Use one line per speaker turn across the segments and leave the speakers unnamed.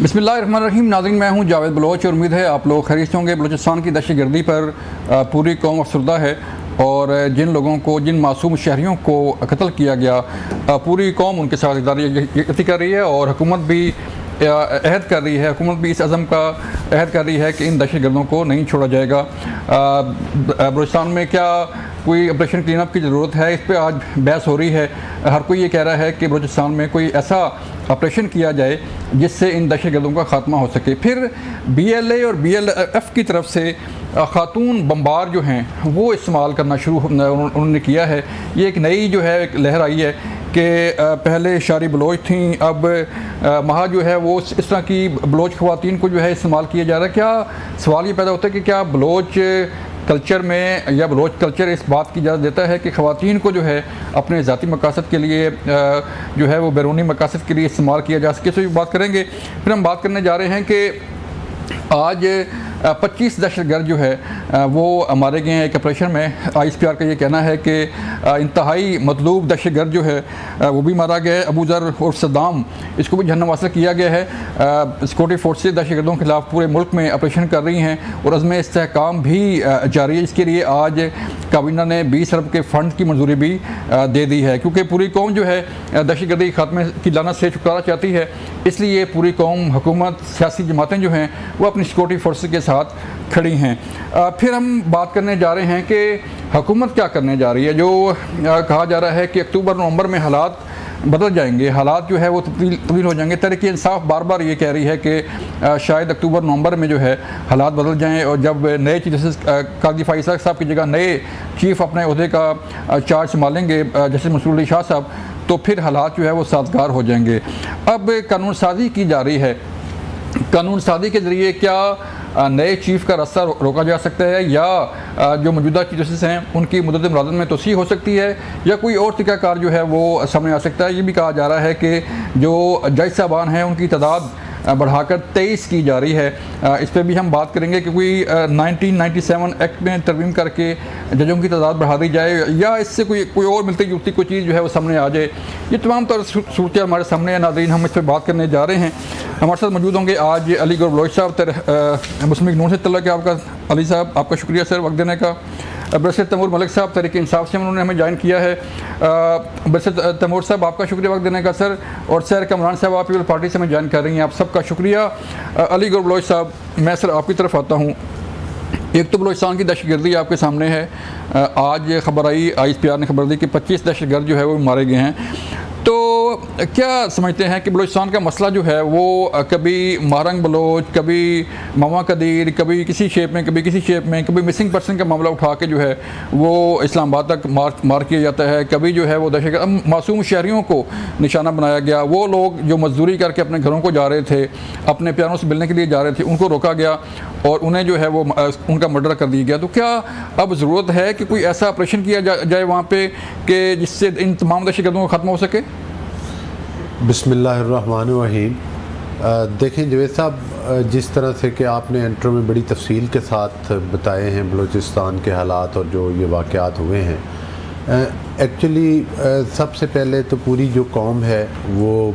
बिस्मिल्लाहिर्रहमानिर्रहीम। नाज़रीन, मैं हूं जावेद बलोच और उम्मीद है आप लोग खैरियत से होंगे। बलूचिस्तान की दहशतगर्दी पर पूरी कौम अफसरदा है और जिन लोगों को, जिन मासूम शहरियों को कत्ल किया गया, पूरी कौम उनके साथ यकती कर रही है और हुकूमत भी अहद कर रही है, हुकूमत भी इस अज़म का अहद कर रही है कि इन दहशतगर्दों को नहीं छोड़ा जाएगा। बलूचिस्तान में क्या कोई ऑपरेशन क्लीन अप की ज़रूरत है, इस पर आज बहस हो रही है। हर कोई ये कह रहा है कि बलूचिस्तान में कोई ऐसा ऑपरेशन किया जाए जिससे इन दहशतगर्दों का खात्मा हो सके। फिर BLA और BLF की तरफ से खातून बम्बार जो हैं वो इस्तेमाल करना शुरू उन्होंने किया है। ये एक नई जो है एक लहर आई है कि पहले शारी बलोच थी, अब वहाँ जो है वो इस तरह की बलोच ख़वातीन को जो है इस्तेमाल किया जा रहा है। क्या सवाल ये पैदा होता है कि क्या बलोच कल्चर में या बलोच कल्चर इस बात की इजाज़त देता है कि ख़वातीन को जो है अपने ज़ाती मकासद के लिए जो है वो बैरूनी मकासद के लिए इस्तेमाल किया जा सके। तो ये बात करेंगे। फिर हम बात करने जा रहे हैं कि आज 25 दहशतगर्द जो है वो मारे गए हैं एक ऑपरेशन में। ISPR का ये कहना है कि इंतहाई मतलूब दहशतगर्द जो है वो भी मारा गया है। अबू ज़र और सद्दाम, इसको भी जहन्नम वासिल किया गया है। सिक्योरिटी फोर्सेज दहशतगर्दों के खिलाफ पूरे मुल्क में ऑपरेशन कर रही हैं और अज़्म इस्तेहकाम भी जारी है। इसके लिए आज काबीना ने 20 अरब के फ़ंड की मंजूरी भी दे दी है, क्योंकि पूरी कौम जो है दहशतगर्दी खात्मे की लानत से छुटकारा चाहती है। इसलिए पूरी कौम, हुकूमत, सियासी जमातें जो हैं वो अपनी सिक्योरिटी फोर्सेज के साथ खड़ी हैं। फिर हम बात करने जा रहे हैं कि हुकूमत क्या करने जा रही है। जो कहा जा रहा है कि अक्टूबर नवंबर में हालात बदल जाएंगे, हालात जो है वो तब्दील हो जाएंगे। तहरीक इंसाफ बार बार ये कह रही है कि शायद अक्टूबर नवंबर में जो है हालात बदल जाएं और जब नए चीफ जस्टिस काजी फाइज़ साहब की जगह नए चीफ अपने अहदे का चार्ज संभालेंगे, जस्टिस मंसूर अली शाह साहब, तो फिर हालात जो है वो साजगार हो जाएंगे। अब कानून साजी की जा रही है। कानून साजी के ज़रिए क्या नए चीफ़ का रास्ता रोका जा सकता है या जो मौजूदा चीफ जस्टिस हैं उनकी मुद्दत मुरादत में तोसी हो सकती है या कोई और तरीक़ाकार जो है वो सामने आ सकता है। ये भी कहा जा रहा है कि जो जज साहबान हैं उनकी तादाद बढ़ाकर 23 की जा रही है। इस पर भी हम बात करेंगे कि कोई 1997 एक्ट में तरमीम करके जजों की तादाद बढ़ा दी जाए या इससे कोई और मिलती जुलती कोई चीज़ जो है वो सामने आ जाए। ये तमाम तरह सूरत हमारे सामने है। नाज़रीन, हम इस पर बात करने जा रहे हैं। हमारे साथ मौजूद होंगे आज अली गौर बलोच साहब, मुस्लिम लीग नून से तल्लुक़ है आपका। अली साहब, आपका शुक्रिया सर वक्त देने का। बरसत तैमूर मलिक साहब, तहरीक इंसाफ से उन्होंने हमें ज्वाइन किया है। बरसत तैमूर साहब, आपका शुक्रिया वक्त देने का सर। और सैर कमरान साहब, आप पीपल पार्टी से हमें ज्वाइन कर रही हैं, आप सबका शुक्रिया। अली गौर बलोच साहब, मैं सर आपकी तरफ आता हूँ। एक तो बलूचिस्तान की दहशतगर्दी आपके सामने है। आज खबर आई, ISPR ने खबर दी कि 25 दहशतगर्द जो है वो मारे गए हैं। तो क्या समझते हैं कि बलूचिस्तान का मसला जो है वो कभी मारंग बलोच, कभी मामा कदीर, कभी किसी शेप में, कभी किसी शेप में, कभी मिसिंग पर्सन का मामला उठा के जो है वो इस्लामाबाद तक मार किया जाता है, कभी जो है वो दहशतगर्द मासूम शहरियों को निशाना बनाया गया। वो लोग जो मजदूरी करके अपने घरों को जा रहे थे, अपने प्यारों से मिलने के लिए जा रहे थे, उनको रोका गया और उन्हें जो है वो उनका मर्डर कर दिया गया। तो क्या अब ज़रूरत है कि कोई ऐसा ऑपरेशन किया जाए वहाँ पे कि जिससे इन तमाम दहशतगर्दों का ख़त्म हो सके?
बिस्मिल्लाहिर्रहमानिर्रहीम। देखें जावेद साहब, जिस तरह से कि आपने इंट्रो में बड़ी तफसील के साथ बताए हैं बलूचिस्तान के हालात और जो ये वाक़यात हुए हैं, एक्चुअली सबसे पहले तो पूरी जो कौम है वो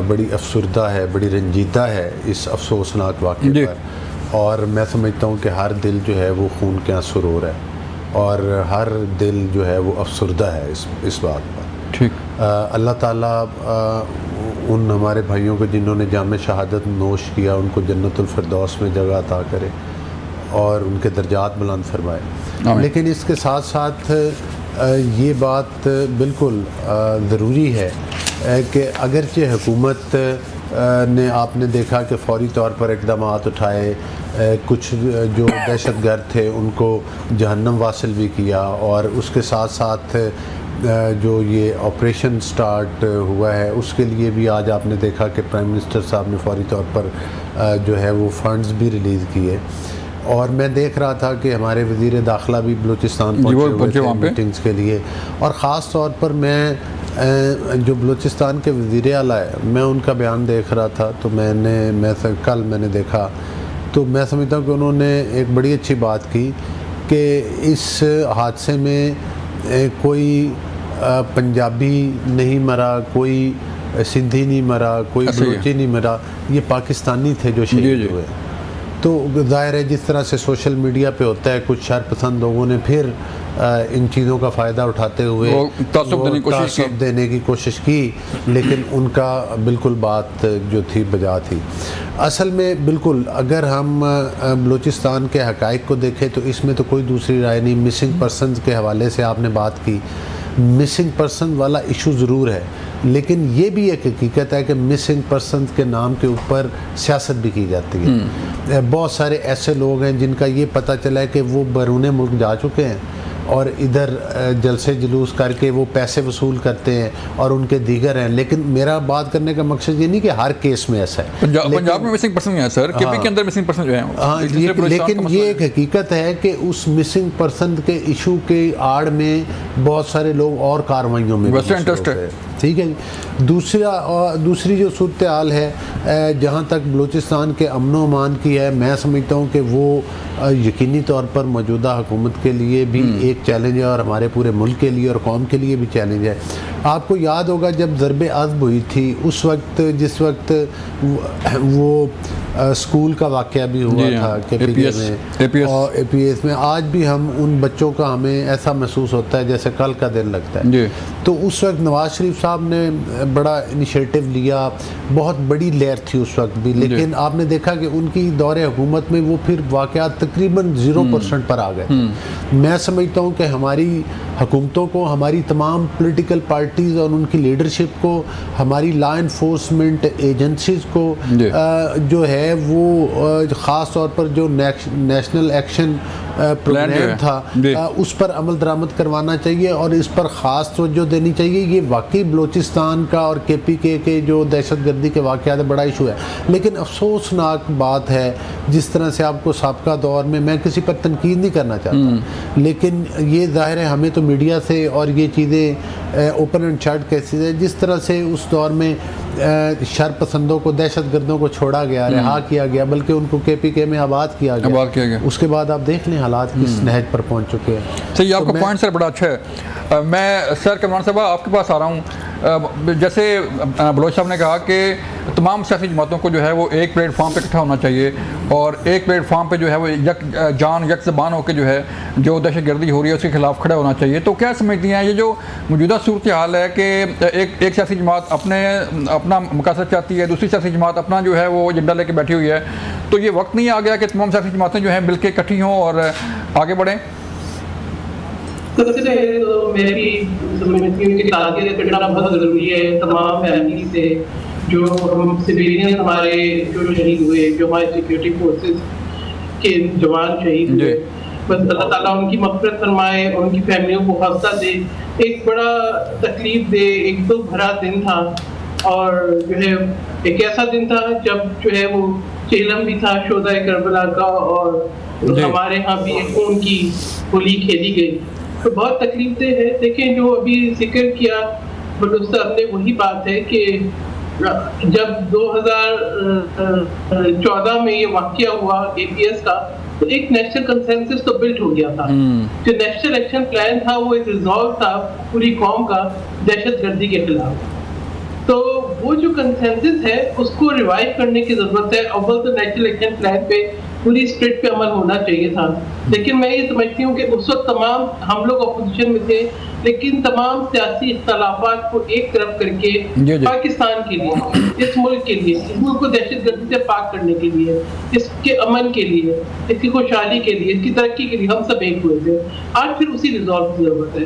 बड़ी अफसरदा है, बड़ी रंजीदा है इस अफसोसनाक वाक़े पर। और मैं समझता हूँ कि हर दिल जो है वो खून के आंसू रो रहा है और हर दिल जो है वो अफसरदा है इस बात पर।
ठीक।
अल्लाह ताला उन हमारे भाइयों को जिन्होंने जाम शहादत नोश किया उनको जन्नतुल फिरदौस में जगह अता करे और उनके दर्जात बुलंद फरमाए। लेकिन इसके साथ साथ ये बात बिल्कुल ज़रूरी है कि अगरचे हुकूमत ने, आपने देखा कि फ़ौरी तौर पर इक़दाम उठाए, कुछ जो दहशतगर्द थे उनको जहन्नम वासिल भी किया और उसके साथ साथ जो ये ऑपरेशन स्टार्ट हुआ है उसके लिए भी आज आपने देखा कि प्राइम मिनिस्टर साहब ने फ़ौरी तौर पर जो है वो फंड्स भी रिलीज़ किए। और मैं देख रहा था कि हमारे वज़ीर दाखिला भी बलूचिस्तान पहुँचे हुए थे मीटिंग्स के लिए। और ख़ास तौर पर मैं जो बलूचिस्तान के वज़ीर आला है, मैं उनका बयान देख रहा था तो कल मैंने देखा तो मैं समझता हूँ कि उन्होंने एक बड़ी अच्छी बात की कि इस हादसे में कोई पंजाबी नहीं मरा, कोई सिंधी नहीं मरा, कोई बलूची नहीं मरा, ये पाकिस्तानी थे जो शहीद हुए। तो जाहिर है जिस तरह से सोशल मीडिया पे होता है, कुछ शरपसंद लोगों ने फिर इन चीज़ों का फ़ायदा उठाते हुए तासुब देने की कोशिश की, लेकिन उनका बिल्कुल बात जो थी बजा थी। असल में बिल्कुल अगर हम बलूचिस्तान के हक़ाइक़ को देखें तो इसमें तो कोई दूसरी राय नहीं। मिसिंग पर्सन के हवाले से आपने बात की, मिसिंग पर्सन वाला इशू ज़रूर है, लेकिन ये भी एक हकीकत है कि मिसिंग पर्सन के नाम के ऊपर सियासत भी की जाती है। बहुत सारे ऐसे लोग हैं जिनका ये पता चला है कि वो बैरून मुल्क जा चुके हैं और इधर जलसे जुलूस करके वो पैसे वसूल करते हैं और उनके दीगर हैं। लेकिन मेरा बात करने का मकसद ये नहीं कि हर केस में ऐसा है।
पंजाब में मिसिंग पर्सन है सर, केपी के अंदर मिसिंग पर्सन जो है।
हाँ, लेकिन ये एक हकीकत है कि उस मिसिंग पर्सन के इशू के आड़ में बहुत सारे लोग और कार्रवाइयों में
इंटरेस्ट है।
ठीक है जी। दूसरी जो सूरत हाल है जहाँ तक बलूचिस्तान के अमन व अमान की है, मैं समझता हूँ कि वो यकीनी तौर पर मौजूदा हुकूमत के लिए भी एक चैलेंज है और हमारे पूरे मुल्क के लिए और कौम के लिए भी चैलेंज है। आपको याद होगा जब ज़रबे अज़ब हुई थी उस वक्त, जिस वक्त वो स्कूल का वाक़या भी हुआ था KPK में और APS में, आज भी हम उन बच्चों का हमें ऐसा महसूस होता है जैसे कल का दिन लगता है। तो उस वक्त नवाज शरीफ साहब ने बड़ा इनिशिएटिव लिया, बहुत बड़ी लहर थी उस वक्त भी, लेकिन आपने देखा कि उनकी दौरे हुकूमत में वो फिर वाक़यात तकरीबन 0% पर आ गए। मैं समझता हूँ कि हमारी हुकूमतों को, हमारी तमाम पॉलिटिकल पार्टीज़ और उनकी लीडरशिप को, हमारी लॉ इन्फोर्समेंट एजेंसीज़ को जो है वो ख़ास तौर पर जो नेशनल एक्शन प्रोग्राम था उस पर अमल दरामद करवाना चाहिए और इस पर ख़ास तवज्जो देनी चाहिए। ये वाकई बलूचिस्तान का और KPK के जो दहशतगर्दी के वाक़यात बड़ा इशू है, लेकिन अफसोसनाक बात है जिस तरह से आपको साबका दौर में, मैं किसी पर तनकीद नहीं करना चाहता, लेकिन ये ज़ाहिर है हमें तो मीडिया से और ये चीज़ें ओपन एंड शट केसेस है, जिस तरह से उस दौर में शरपसंदों को, दहशतगर्दों को छोड़ा गया, रिहा किया गया, बल्कि उनको KPK में आबाद किया गया। उसके बाद आप देख लें हालात किस नहज पर पहुंच चुके हैं।
सही, आपका पॉइंट सर बड़ा अच्छा है। मैं सर कमरान साहब आपके पास आ रहा हूँ। जैसे बलोच साहब ने कहा कि तमाम सियासी जमातों को जो है वो एक प्लेटफॉर्म पे इकट्ठा होना चाहिए और एक प्लेटफॉर्म पे जो है वो यक ज़बान होकर जो है जो दहशतगर्दी हो रही है उसके खिलाफ खड़ा होना चाहिए। तो क्या समझती हैं ये जो मौजूदा सूरत हाल है कि एक सियासी जमात अपना मकसद चाहती है, दूसरी सियासी जमात अपना जो है वो एजेंडा लेके बैठी हुई है, तो ये वक्त नहीं आ गया कि तमाम सियासी जमातें जो हैं मिलकर इकट्ठी हों और आगे बढ़ें?
सबसे पहले तो मैं भी समझती हूँ कि ताकत करना बहुत ज़रूरी है। तमाम फैमिली से जो सिविलियन हमारे जो शहीद हुए, जो हमारे सिक्योरिटी फोर्सेस के जवान शहीद हुए, बस अल्लाह ताला उनकी मग़फ़िरत फरमाए, उनकी फैमिलियों को हौसला दे। एक बड़ा तकलीफ दे, एक तो भरा दिन था और जो है एक ऐसा दिन था जब जो है वो चेलम भी था शोदा करबला का और हमारे यहाँ भी खून की होली खेली गई, तो बहुत तकलीफ से है। लेकिन जो अभी जिक्र किया बलूचिस्तान ने, वही बात है कि जब 2014 में ये वाक़या हुआ APS का, तो एक नेशनल कंसेंसस तो बिल्ट हो गया था। जो नेशनल एक्शन प्लान था वो एक रिजॉल्व था पूरी कौम का दहशतगर्दी के खिलाफ। तो वो जो कंसेंसस है उसको रिवाइव करने की जरूरत है। अव्वल तो नेशनल एक्शन प्लान पे पूरी स्टेट पे अमल होना चाहिए था, लेकिन मैं ये समझती हूँ कि उस वक्त तमाम हम लोग अपोजिशन में थे, लेकिन तमाम सियासी इख्तलाफात को एक तरफ करके पाकिस्तान के लिए, इस मुल्क के लिए, इस मुल्क को दहशतगर्दी से पाक करने के लिए, इसके अमन के लिए, इसकी खुशहाली के लिए, इसकी तरक्की के लिए हम सब एक हुए थे। आज फिर उसी रिजॉल्व की जरूरत है।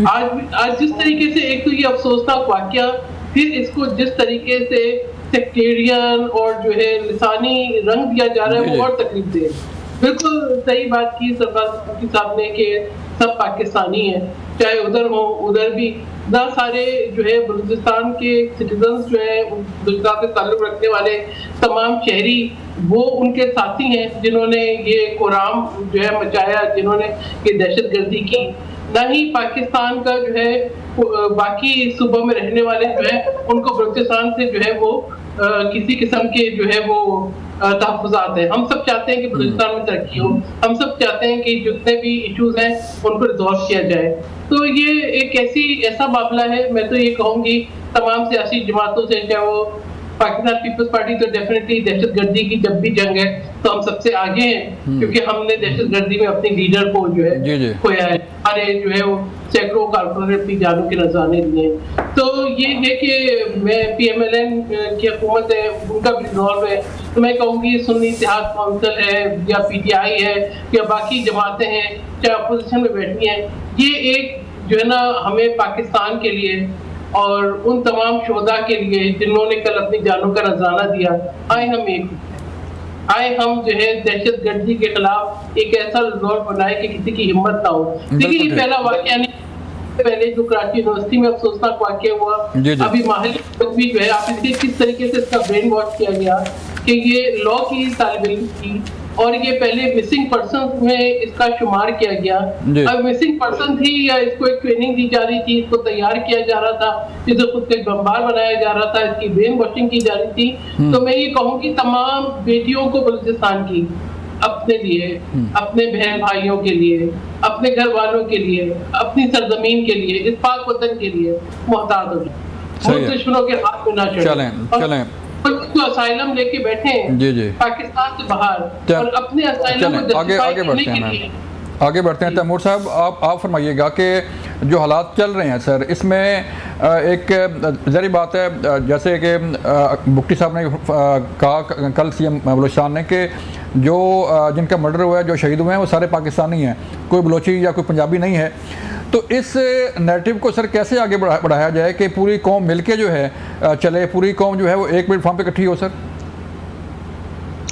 आज जिस तरीके से एक तो ये अफसोसनाक वाक़या, फिर इसको जिस तरीके से सेक्टेरियन और जो है लिसानी रंग दिया जा रहा है वो और तकलीफ दे। बिल्कुल सही बात की सरफराज साहब ने कि सब पाकिस्तानी हैं, चाहे उधर हो उधर भी ना सारे जो है बलूचिस्तान के सिटीजन्स जो है बलूचिस्तान से ताल्लुक़ रखने वाले तमाम शहरी वो उनके साथी हैं जिन्होंने ये कोराम जो है मचाया, जिन्होंने ये दहशतगर्दी की। ना ही पाकिस्तान का जो है बाकी सूबों में रहने वाले जो है उनको बलूचिस्तान से जो है वो किसी किस्म के जो है वो तहफ़्फ़ुज़ात हैं। हम सब चाहते हैं कि बलूचिस्तान में तरक्की हो, हम सब चाहते हैं कि जितने भी इश्यूज हैं उनको रिजॉल्व किया जाए। तो ये एक ऐसा मामला है, मैं तो ये कहूँगी तमाम सियासी जमातों से, चाहे वो पाकिस्तान पीपल्स पार्टी तो डेफिनेटली दहशतगर्दी की जब भी जंग है तो हम सबसे आगे हैं, क्योंकि हमने दहशतगर्दी में अपने लीडर को जो है खोया है, हमारे जो है वो सैकड़ों कारकुन अपनी जानों के नजराने दिए। तो ये है कि मैं PMLN की हुकूमत है, उनका भी रिजॉल्व है, तो मैं कहूँगी सुन्नी इत्तेहाद काउंसिल है या PTI है या बाकी जमातें हैं चाहे अपोजिशन में बैठी हैं, ये एक जो है ना हमें पाकिस्तान के लिए और उन तमाम शोधा के लिए जिन्होंने कल अपनी जानों का नजराना दिया, आए हम जो है दहशतगर्दी के खिलाफ एक ऐसा रिजॉल्व बनाए कि किसी की हिम्मत ना हो। देखिए ये पहला वाकया नहीं, पहले जो कराची यूनिवर्सिटी में अफसोसनाक वाकया हुआ, अभी माहली भी जो है आप इसके किस तरीके से इसका ब्रेन वॉश किया गया कि ये लॉ की तालिब इल्म थी और ये पहले मिसिंग पर्सन में इसका शुमार किया गया। अब मिसिंग पर्सन थी या इसको एक ट्रेनिंग दी जा रही थी, इसको तैयार किया जा रहा था, इसे खुद को एक बमबार बनाया जा रहा था, इसकी ब्रेन वॉशिंग की जा रही थी। तो मैं ये कहूँगी तमाम बेटियों को बलूचिस्तान की अपने लिए, अपने बहन भाइयों के लिए, अपने घर वालों के लिए, अपनी सरजमीन के लिए, इस पाक वतन के लिए मुहताज हो जाए, दुश्मनों के हाथ में ना चढ़े। तो असाइलम लेके बैठे हैं पाकिस्तान से बाहर और अपने असाइलम को
आगे बढ़ते हैं। तैमूर साहब आप फरमाइएगा कि जो हालात चल रहे हैं सर, इसमें एक ज़री बात है जैसे कि बुक्टी साहब ने कहा कल CM बलूचिस्तान ने कि जो जिनका मर्डर हुआ है, जो शहीद हुए हैं वो सारे पाकिस्तानी हैं, कोई बलोची या कोई पंजाबी नहीं है। तो इस नैरेटिव को सर कैसे आगे बढ़ाया जाए कि पूरी कौम मिलके जो है चले, पूरी कौम जो है वो एक प्लेटफॉर्म पे इकट्ठी हो सर?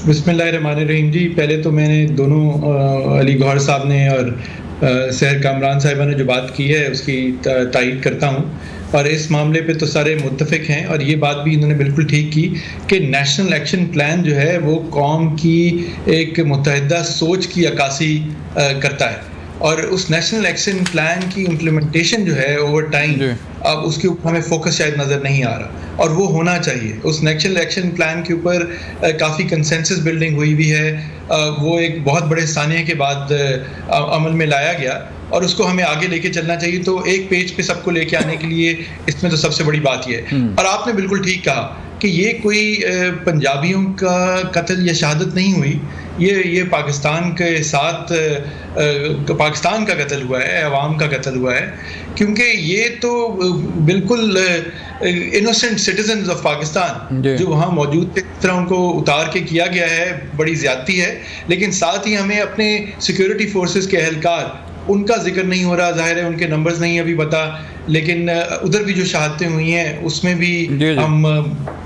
बिस्मिल्लाहिर्रहमानिर्रहीम जी, पहले तो मैंने दोनों अली गौहर साहब ने और सहर कामरान साहिबा ने जो बात की है उसकी तायीद करता हूँ, और इस मामले पे तो सारे मुत्तफिक हैं, और ये बात भी इन्होंने बिल्कुल ठीक की कि नेशनल एक्शन प्लान जो है वो कौम की एक मुत्तहिदा सोच की अक्कासी करता है, और उस नेशनल एक्शन प्लान की इम्प्लीमेंटेशन जो है ओवर टाइम अब उसके ऊपर हमें फोकस शायद नज़र नहीं आ रहा, और वो होना चाहिए। उस नेशनल एक्शन प्लान के ऊपर काफ़ी कंसेंसस बिल्डिंग हुई भी है, वो एक बहुत बड़े सानिया के बाद अमल में लाया गया और उसको हमें आगे लेके चलना चाहिए। तो एक पेज पे सबको लेके आने के लिए इसमें तो सबसे बड़ी बात ये है, और आपने बिल्कुल ठीक कहा कि ये कोई पंजाबियों का कत्ल या शहादत नहीं हुई, ये पाकिस्तान के साथ पाकिस्तान का कत्ल हुआ है, अवाम का कत्ल हुआ है, क्योंकि ये तो बिल्कुल इनोसेंट सिटीजन्स ऑफ पाकिस्तान जो वहाँ मौजूद थे, इस तरह उनको उतार के किया गया है, बड़ी ज़्यादती है। लेकिन साथ ही हमें अपने सिक्योरिटी फोर्सेस के एहलकार, उनका जिक्र नहीं हो रहा, जाहिर है उनके नंबर्स नहीं अभी पता, लेकिन उधर भी जो शहादतें हुई हैं उसमें भी हम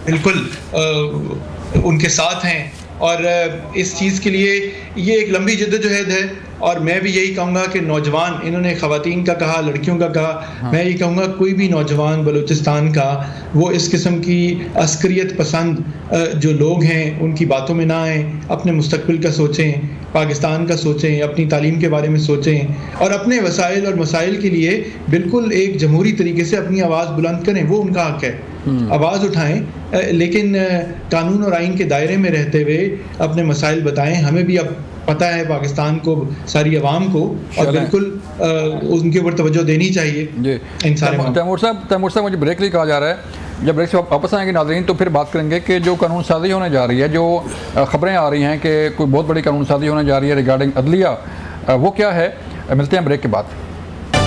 बिल्कुल उनके साथ हैं, और इस चीज़ के लिए ये एक लंबी जद्दोजहद है। और मैं भी यही कहूँगा कि नौजवान, इन्होंने ख़वातीन का कहा, लड़कियों का कहा, मैं यही कहूँगा कोई भी नौजवान बलूचिस्तान का वो इस किस्म की अस्करियत पसंद जो लोग हैं उनकी बातों में ना आएँ, अपने मुस्तकबिल का सोचें, पाकिस्तान का सोचें, अपनी तालीम के बारे में सोचें, और अपने वसाइल और मसाइल के लिए बिल्कुल एक जमहूरी तरीके से अपनी आवाज़ बुलंद करें। वो उनका हक़ है, आवाज़ उठाएं, लेकिन कानून और आइन के दायरे में रहते हुए अपने मसाइल बताएं। हमें भी अब पता है पाकिस्तान को, सारी आवाम को, और बिल्कुल उनके ऊपर तवज्जो देनी चाहिए इन सारे।
तैमूर साहब मुझे ब्रेक लिए कहा जा रहा है, जब ब्रेक से वापस आएंगे नाज़रीन तो फिर बात करेंगे कि जो कानून साजी होने जा रही है, जो खबरें आ रही हैं कि कोई बहुत बड़ी कानून साजी होने जा रही है रिगार्डिंग अदलिया, वो क्या है। मिलते हैं ब्रेक के बाद।